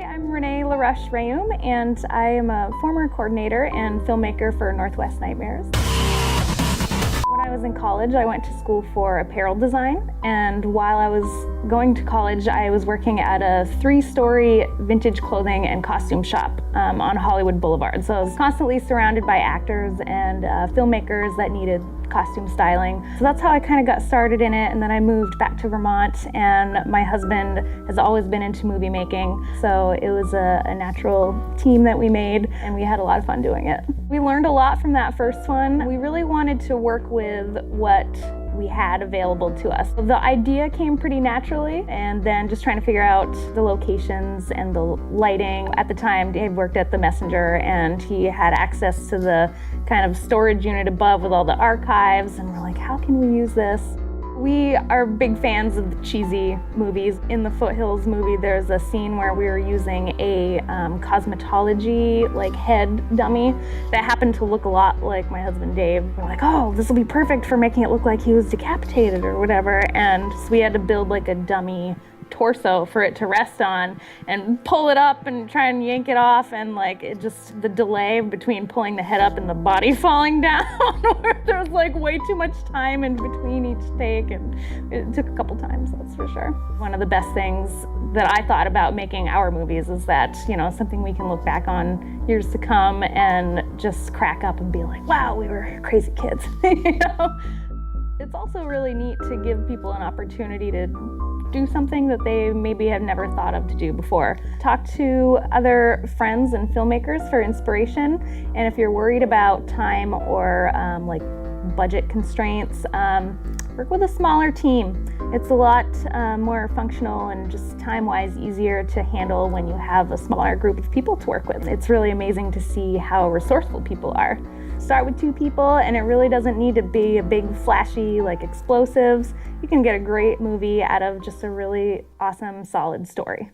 I'm Renee Laroche-Rheaume, and I am a former coordinator and filmmaker for Northwest Nightmares. When I was in college, I went to school for apparel design, and while I was going to college, I was working at a 3-story vintage clothing and costume shop on Hollywood Boulevard. So I was constantly surrounded by actors and filmmakers that needed costume styling. So that's how I kind of got started in it, and then I moved back to Vermont, and my husband has always been into movie making, so it was a natural team that we made, and we had a lot of fun doing it. We learned a lot from that first one. We really wanted to work with what we had available to us. The idea came pretty naturally, and then just trying to figure out the locations and the lighting. At the time, Dave worked at the Messenger, and he had access to the kind of storage unit above with all the archives, and we're like, how can we use this? We are big fans of the cheesy movies. In the Foothills movie, there's a scene where we were using a cosmetology head dummy that happened to look a lot like my husband Dave. We're like, oh, this will be perfect for making it look like he was decapitated or whatever. And so we had to build like a dummy torso for it to rest on and pull it up and try and yank it off, and the delay between pulling the head up and the body falling down where there was way too much time in between each take, and it took a couple times, that's for sure. One of the best things that I thought about making our movies is that, something we can look back on years to come and just crack up and be like, wow, we were crazy kids. It's also really neat to give people an opportunity to do something that they maybe have never thought of to do before. Talk to other friends and filmmakers for inspiration, and if you're worried about time or budget constraints, work with a smaller team. It's a lot more functional and just time-wise easier to handle when you have a smaller group of people to work with. It's really amazing to see how resourceful people are. Start with 2 people, and it really doesn't need to be a big flashy explosives. You can get a great movie out of just a really awesome, solid story.